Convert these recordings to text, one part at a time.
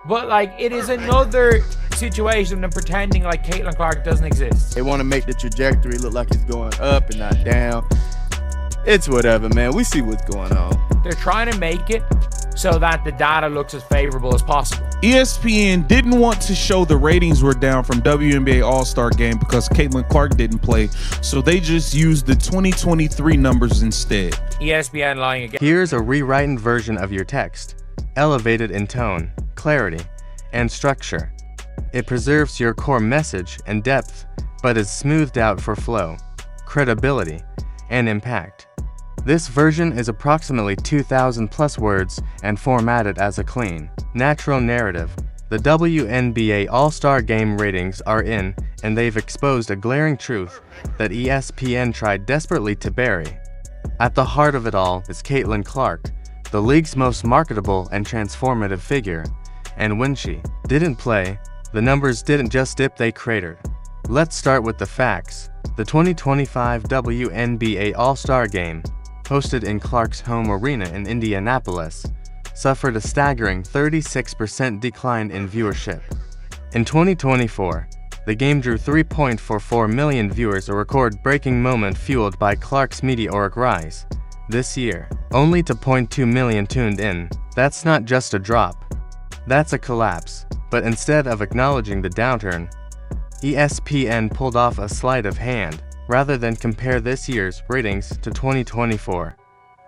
But like, it is another situation than pretending like Caitlin Clark doesn't exist. They want to make the trajectory look like it's going up and not down. It's whatever, man. We see what's going on. They're trying to make it so that the data looks as favorable as possible. ESPN didn't want to show the ratings were down from WNBA All-Star Game because Caitlin Clark didn't play, so they just used the 2023 numbers instead. ESPN lying again. Here's a rewritten version of your text, elevated in tone, clarity, and structure. It preserves your core message and depth, but is smoothed out for flow, credibility, and impact. This version is approximately 2,000 plus words and formatted as a clean, natural narrative. The WNBA All-Star Game ratings are in, and they've exposed a glaring truth that ESPN tried desperately to bury. At the heart of it all is Caitlin Clark, the league's most marketable and transformative figure. And when she didn't play, the numbers didn't just dip, they cratered. Let's start with the facts. The 2025 WNBA All-Star Game, hosted in Clark's home arena in Indianapolis, suffered a staggering 36% decline in viewership. In 2024, the game drew 3.44 million viewers, a record-breaking moment fueled by Clark's meteoric rise. This year, only 2.2 million tuned in. That's not just a drop. That's a collapse. But instead of acknowledging the downturn, ESPN pulled off a sleight of hand. Rather than compare this year's ratings to 2024,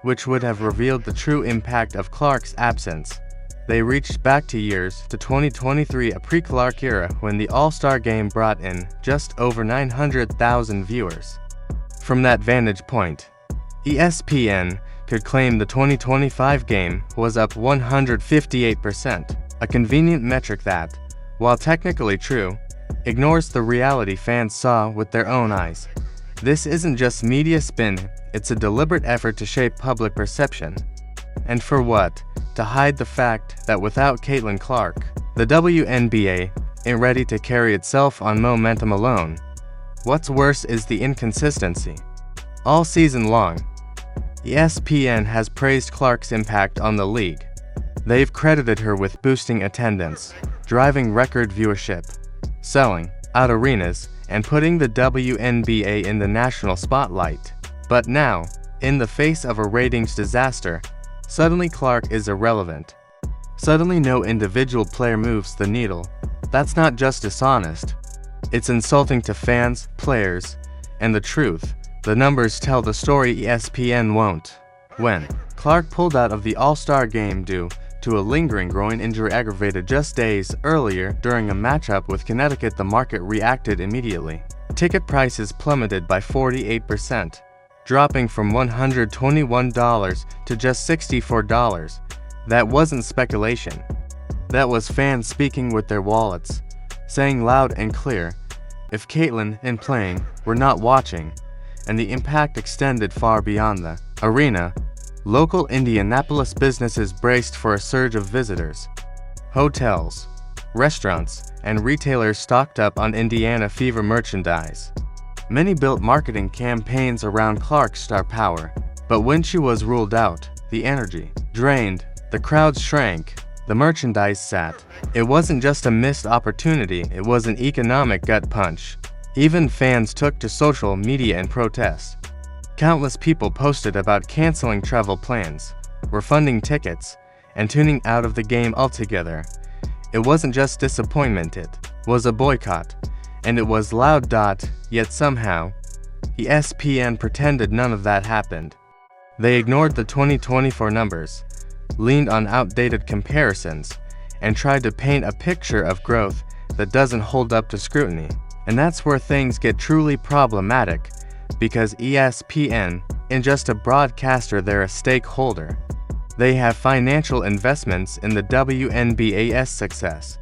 which would have revealed the true impact of Clark's absence, they reached back to years to 2023, a pre-Clark era when the All-Star Game brought in just over 900,000 viewers. From that vantage point, ESPN could claim the 2025 game was up 158%, a convenient metric that, while technically true, ignores the reality fans saw with their own eyes. This isn't just media spin, it's a deliberate effort to shape public perception. And for what? To hide the fact that without Caitlin Clark, the WNBA ain't ready to carry itself on momentum alone. What's worse is the inconsistency. All season long, ESPN has praised Clark's impact on the league. They've credited her with boosting attendance, driving record viewership, selling out arenas, and putting the WNBA in the national spotlight. But now, in the face of a ratings disaster, suddenly Clark is irrelevant. Suddenly no individual player moves the needle. That's not just dishonest. It's insulting to fans, players, and the truth. The numbers tell the story ESPN won't. When Clark pulled out of the All-Star Game due to a lingering groin injury aggravated just days earlier during a matchup with Connecticut, the market reacted immediately. Ticket prices plummeted by 48%, dropping from $121 to just $64. That wasn't speculation. That was fans speaking with their wallets, saying loud and clear, if Caitlin and playing, we're not watching. And the impact extended far beyond the arena. Local Indianapolis businesses braced for a surge of visitors. Hotels, restaurants, and retailers stocked up on Indiana Fever merchandise. Many built marketing campaigns around Clark's star power, but when she was ruled out, the energy drained, the crowds shrank, the merchandise sat. It wasn't just a missed opportunity, it was an economic gut punch. Even fans took to social media in protest. Countless people posted about canceling travel plans, refunding tickets, and tuning out of the game altogether. It wasn't just disappointment, it was a boycott, and it was loud. Yet somehow, ESPN pretended none of that happened. They ignored the 2024 numbers, leaned on outdated comparisons, and tried to paint a picture of growth that doesn't hold up to scrutiny. And that's where things get truly problematic, because ESPN isn't just a broadcaster, they're a stakeholder. They have financial investments in the WNBA's success.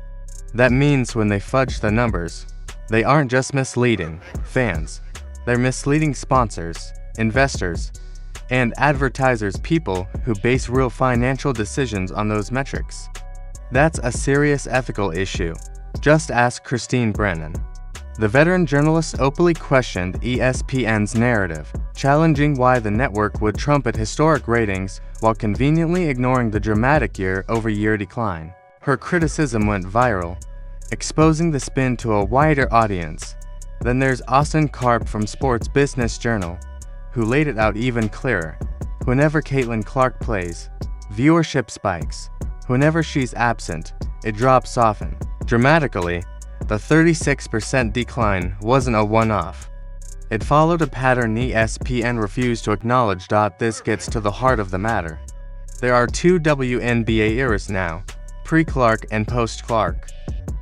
That means when they fudge the numbers, they aren't just misleading fans, they're misleading sponsors, investors, and advertisers, people who base real financial decisions on those metrics. That's a serious ethical issue. Just ask Christine Brennan. The veteran journalist openly questioned ESPN's narrative, challenging why the network would trumpet historic ratings while conveniently ignoring the dramatic year-over-year decline. Her criticism went viral, exposing the spin to a wider audience. Then there's Austin Karp from Sports Business Journal, who laid it out even clearer. Whenever Caitlin Clark plays, viewership spikes. Whenever she's absent, it drops often. Dramatically, the 36% decline wasn't a one-off. It followed a pattern ESPN refused to acknowledge. This gets to the heart of the matter. There are two WNBA eras now, pre-Clark and post-Clark.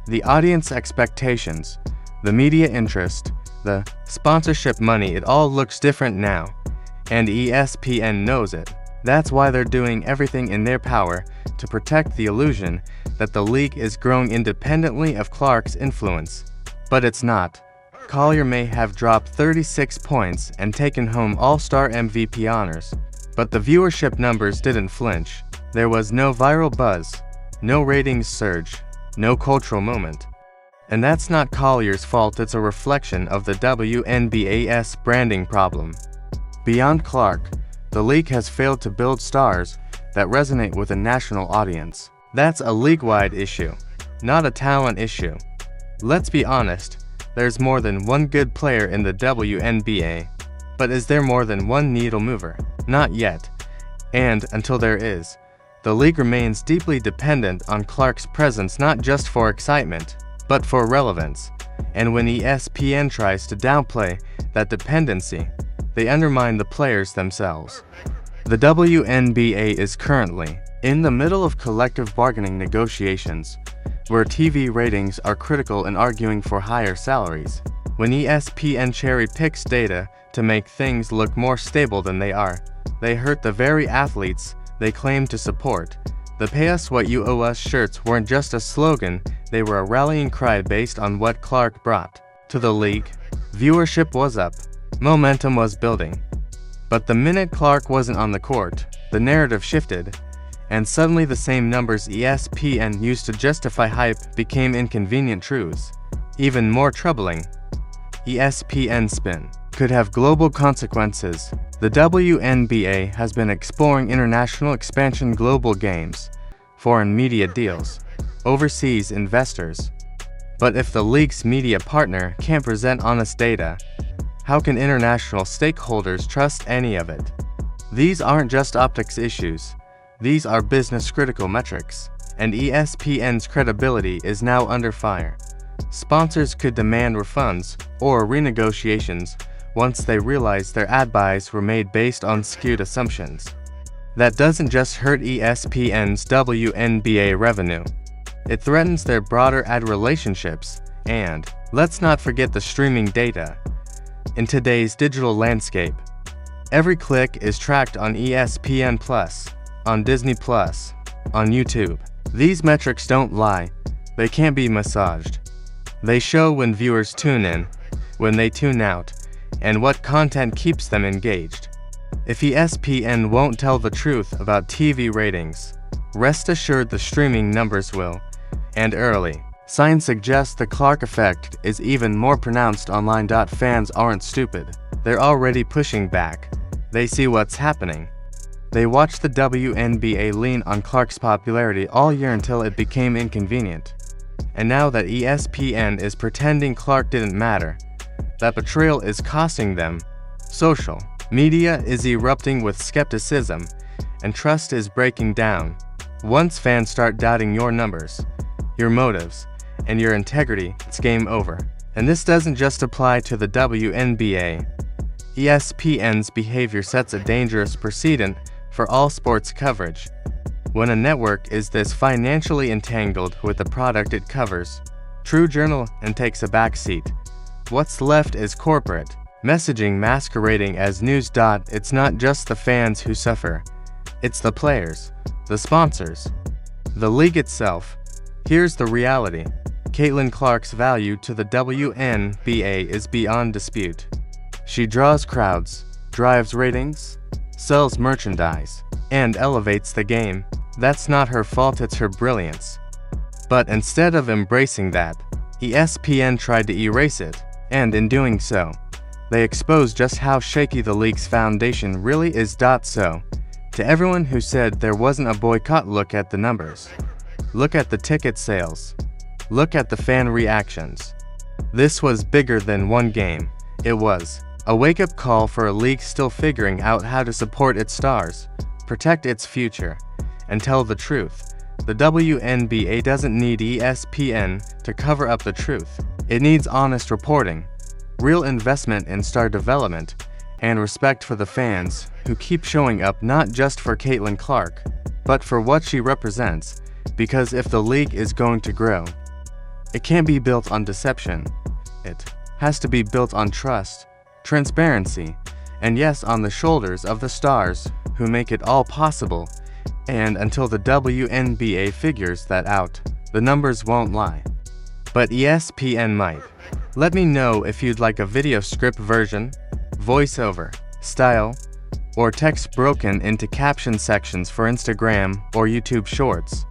The audience expectations, the media interest, the sponsorship money, it all looks different now, and ESPN knows it. That's why they're doing everything in their power to protect the illusion that the league is growing independently of Clark's influence. But it's not. Collier may have dropped 36 points and taken home All-Star MVP honors, but the viewership numbers didn't flinch. There was no viral buzz, no ratings surge, no cultural moment. And that's not Collier's fault, it's a reflection of the WNBA's branding problem. Beyond Clark, the league has failed to build stars that resonate with a national audience. That's a league-wide issue, not a talent issue. Let's be honest, there's more than one good player in the WNBA. But is there more than one needle mover? Not yet. And until there is, the league remains deeply dependent on Clark's presence, not just for excitement, but for relevance. And when ESPN tries to downplay that dependency, they undermine the players themselves. The WNBA is currently in the middle of collective bargaining negotiations, where TV ratings are critical in arguing for higher salaries. When ESPN cherry-picks data to make things look more stable than they are, they hurt the very athletes they claim to support. The "Pay Us What You Owe Us" shirts weren't just a slogan, they were a rallying cry based on what Clark brought to the league. Viewership was up, momentum was building. But the minute Clark wasn't on the court, the narrative shifted, and suddenly the same numbers ESPN used to justify hype became inconvenient truths. Even more troubling, ESPN spin could have global consequences. The WNBA has been exploring international expansion, global games, foreign media deals, overseas investors. But if the league's media partner can't present honest data, how can international stakeholders trust any of it? These aren't just optics issues. These are business-critical metrics, and ESPN's credibility is now under fire. Sponsors could demand refunds or renegotiations once they realize their ad buys were made based on skewed assumptions. That doesn't just hurt ESPN's WNBA revenue. It threatens their broader ad relationships, and let's not forget the streaming data. In today's digital landscape, every click is tracked on ESPN+, on Disney+, on YouTube. These metrics don't lie. They can't be massaged. They show when viewers tune in, when they tune out, and what content keeps them engaged. If ESPN won't tell the truth about TV ratings, rest assured the streaming numbers will, and early. Signs suggest the Clark effect is even more pronounced online. Fans aren't stupid. They're already pushing back. They see what's happening. They watched the WNBA lean on Clark's popularity all year until it became inconvenient. And now that ESPN is pretending Clark didn't matter, that betrayal is costing them. Social media is erupting with skepticism, and trust is breaking down. Once fans start doubting your numbers, your motives, and your integrity, it's game over. And this doesn't just apply to the WNBA. ESPN's behavior sets a dangerous precedent for all sports coverage. When a network is this financially entangled with the product it covers, true journal and takes a backseat, what's left is corporate messaging masquerading as news. It's not just the fans who suffer. It's the players, the sponsors, the league itself. Here's the reality. Caitlin Clark's value to the WNBA is beyond dispute. She draws crowds, drives ratings, sells merchandise, and elevates the game. That's not her fault, it's her brilliance. But instead of embracing that, ESPN tried to erase it, and in doing so, they exposed just how shaky the league's foundation really is. So, to everyone who said there wasn't a boycott, look at the numbers. Look at the ticket sales. Look at the fan reactions. This was bigger than one game. It was a wake-up call for a league still figuring out how to support its stars, protect its future, and tell the truth. The WNBA doesn't need ESPN to cover up the truth. It needs honest reporting, real investment in star development, and respect for the fans who keep showing up not just for Caitlin Clark, but for what she represents, because if the league is going to grow, it can't be built on deception. It has to be built on trust, transparency, and yes, on the shoulders of the stars who make it all possible. And until the WNBA figures that out, the numbers won't lie. But ESPN might. Let me know if you'd like a video script version, voiceover, style, or text broken into caption sections for Instagram or YouTube Shorts.